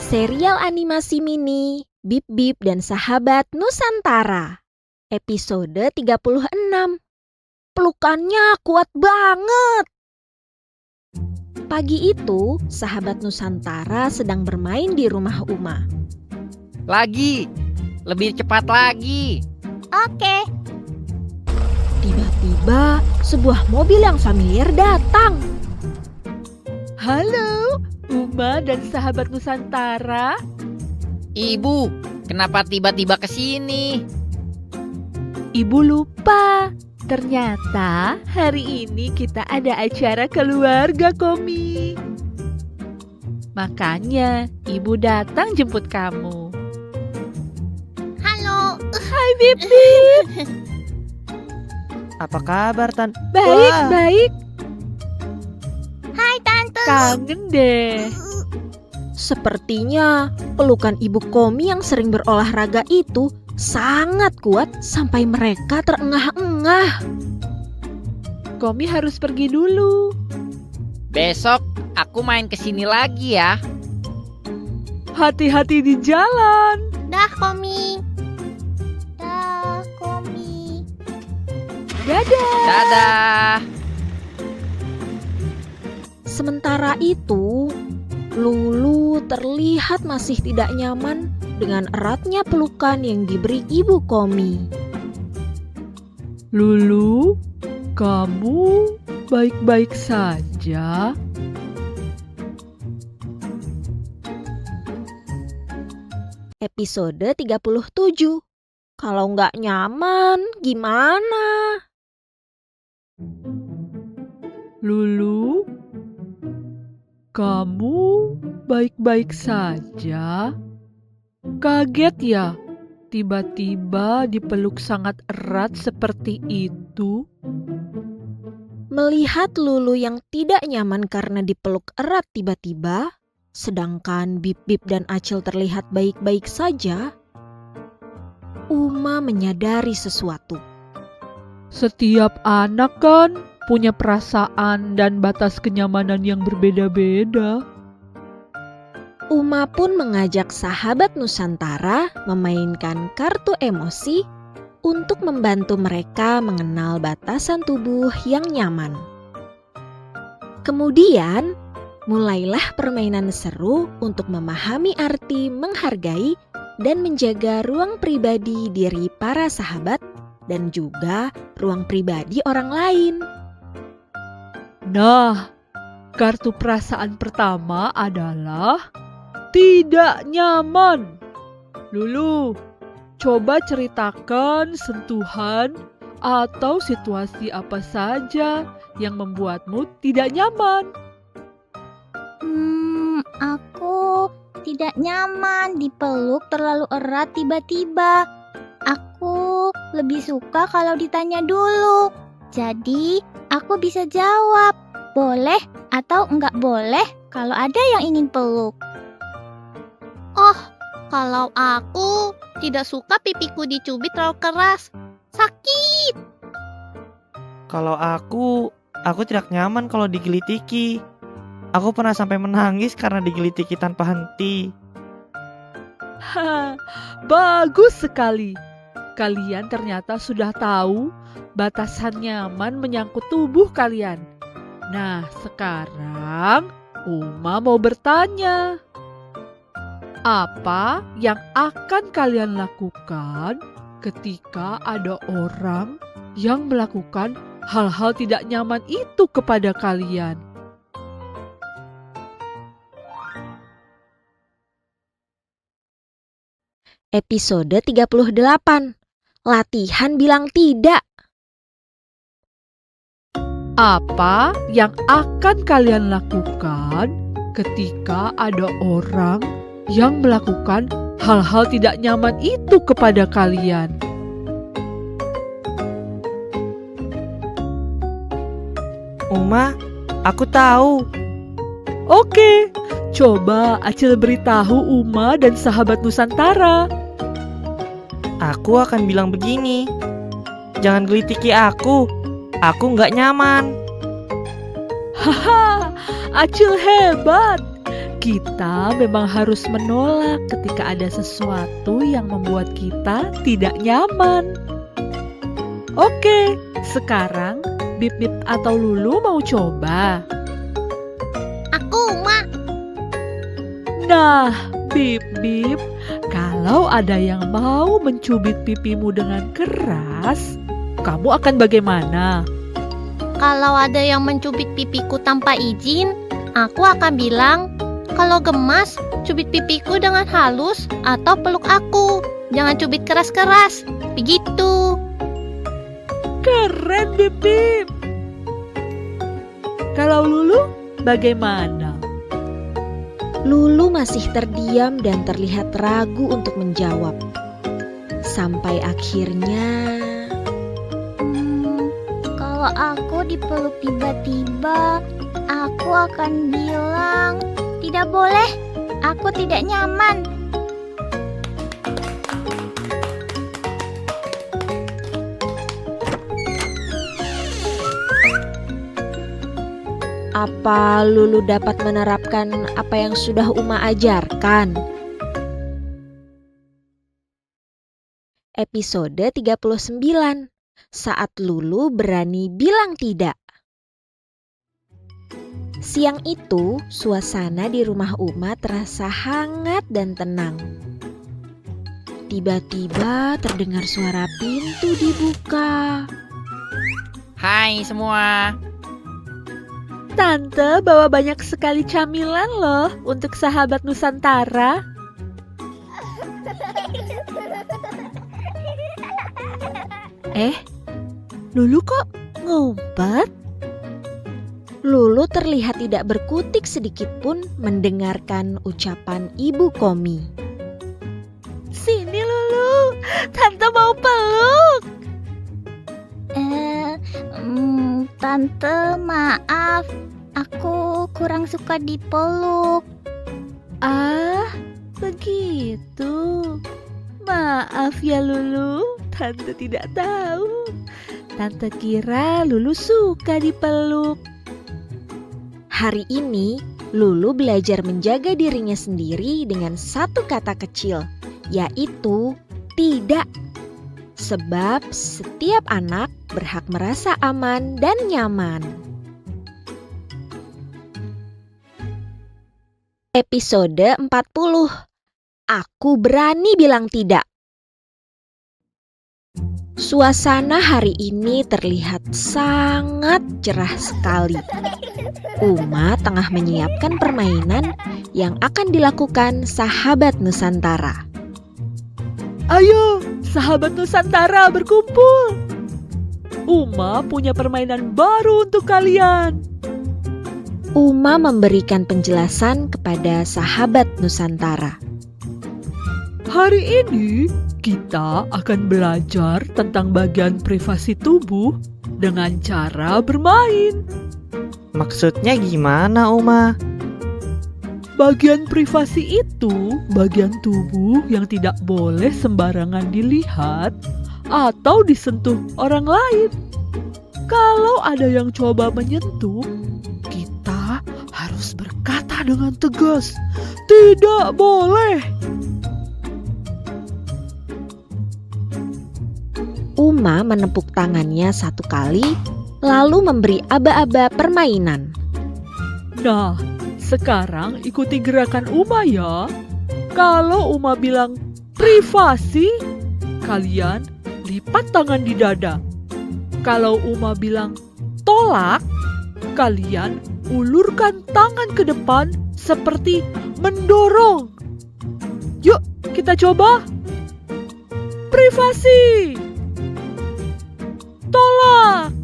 Serial animasi mini Bip Bip dan Sahabat Nusantara. Episode 36. Pelukannya kuat banget. Pagi itu, Sahabat Nusantara sedang bermain di rumah Uma. Lagi, lebih cepat lagi. Oke. Tiba-tiba, sebuah mobil yang familiar datang. Halo, Uma dan Sahabat Nusantara. Ibu, kenapa tiba-tiba ke sini? Ibu lupa, ternyata hari ini kita ada acara keluarga Komi. Makanya Ibu datang jemput kamu. Halo. Hai Bip Bip. Apa kabar, Tan? Baik, Wah. baik. Hai Tante. Kangen deh. Sepertinya pelukan Ibu Komi yang sering berolahraga itu sangat kuat sampai mereka terengah-engah. Komi harus pergi dulu. Besok aku main ke sini lagi ya. Hati-hati di jalan. Dah Komi. Dah Komi. Dadah. Dadah. Sementara itu, Lulu terlihat masih tidak nyaman dengan eratnya pelukan yang diberi Ibu Komi. Lulu, kamu baik-baik saja? Episode 37. Kalau nggak nyaman, gimana? Lulu, kamu baik-baik saja? Kaget ya, tiba-tiba dipeluk sangat erat seperti itu. Melihat Lulu yang tidak nyaman karena dipeluk erat tiba-tiba, sedangkan Bip Bip dan Acil terlihat baik-baik saja, Uma menyadari sesuatu. Setiap anak kan punya perasaan dan batas kenyamanan yang berbeda-beda. Uma pun mengajak Sahabat Nusantara memainkan kartu emosi untuk membantu mereka mengenal batasan tubuh yang nyaman. Kemudian, mulailah permainan seru untuk memahami arti menghargai dan menjaga ruang pribadi diri para sahabat dan juga ruang pribadi orang lain. Nah, kartu perasaan pertama adalah tidak nyaman. Lulu, coba ceritakan sentuhan atau situasi apa saja yang membuatmu tidak nyaman. Aku tidak nyaman dipeluk terlalu erat tiba-tiba. Aku lebih suka kalau ditanya dulu. Jadi, aku bisa jawab boleh atau enggak boleh kalau ada yang ingin peluk. Oh, kalau aku tidak suka pipiku dicubit terlalu keras. Sakit. Kalau aku tidak nyaman kalau digelitiki. Aku pernah sampai menangis karena digelitiki tanpa henti. Bagus sekali. Kalian ternyata sudah tahu batasan nyaman menyangkut tubuh kalian. Nah, sekarang Uma mau bertanya. Apa yang akan kalian lakukan ketika ada orang yang melakukan hal-hal tidak nyaman itu kepada kalian? Episode 38. Latihan bilang tidak. Apa yang akan kalian lakukan ketika ada orang yang melakukan hal-hal tidak nyaman itu kepada kalian? Uma, aku tahu. Oke, coba Acil beritahu Uma dan Sahabat Nusantara. Aku akan bilang begini. Jangan gelitiki aku nggak nyaman. Haha, Acil hebat. Kita memang harus menolak ketika ada sesuatu yang membuat kita tidak nyaman. Oke, sekarang Bip Bip atau Lulu mau coba? Aku, Ma. Nah, Bip Bip, kalau ada yang mau mencubit pipimu dengan keras, kamu akan bagaimana? Kalau ada yang mencubit pipiku tanpa izin, aku akan bilang, kalau gemas, cubit pipiku dengan halus atau peluk aku. Jangan cubit keras-keras. Begitu. Keren, Bip Bip. Kalau Lulu, bagaimana? Lulu masih terdiam dan terlihat ragu untuk menjawab. Sampai akhirnya... Kalau aku dipeluk tiba-tiba, aku akan bilang, tidak boleh, aku tidak nyaman. Apa Lulu dapat menerapkan apa yang sudah Uma ajarkan? Episode 39. Saat Lulu berani bilang tidak. Siang itu, suasana di rumah Uma terasa hangat dan tenang. Tiba-tiba terdengar suara pintu dibuka. Hai semua. Tante bawa banyak sekali camilan loh untuk sahabat Nusantara. Lulu kok ngumpet? Lulu terlihat tidak berkutik sedikit pun mendengarkan ucapan Ibu Komi. Sini Lulu, Tante mau peluk. Tante, maaf. Aku kurang suka dipeluk. Ah, begitu. Maaf ya Lulu, Tante tidak tahu. Tante kira Lulu suka dipeluk. Hari ini, Lulu belajar menjaga dirinya sendiri dengan satu kata kecil, yaitu tidak. Sebab setiap anak berhak merasa aman dan nyaman. Episode 40. Aku berani bilang tidak. Suasana hari ini terlihat sangat cerah sekali. Uma tengah menyiapkan permainan yang akan dilakukan sahabat Nusantara. Ayo, sahabat Nusantara berkumpul. Uma punya permainan baru untuk kalian. Uma memberikan penjelasan kepada sahabat Nusantara. Hari ini kita akan belajar tentang bagian privasi tubuh dengan cara bermain. Maksudnya gimana, Uma? Bagian privasi itu bagian tubuh yang tidak boleh sembarangan dilihat atau disentuh orang lain. Kalau ada yang coba menyentuh, kita harus berkata dengan tegas, "Tidak boleh." Uma menepuk tangannya satu kali, lalu memberi aba-aba permainan. Nah, sekarang ikuti gerakan Uma ya. Kalau Uma bilang privasi, kalian lipat tangan di dada. Kalau Uma bilang tolak, kalian ulurkan tangan ke depan seperti mendorong. Yuk, kita coba. Privasi. Tolak.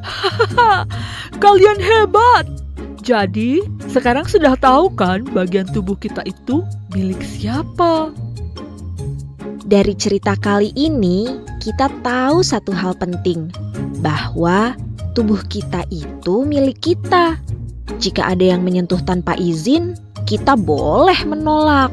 Hahaha, kalian hebat. Jadi, sekarang sudah tahu kan bagian tubuh kita itu milik siapa? Dari cerita kali ini, kita tahu satu hal penting, bahwa tubuh kita itu milik kita. Jika ada yang menyentuh tanpa izin, kita boleh menolak.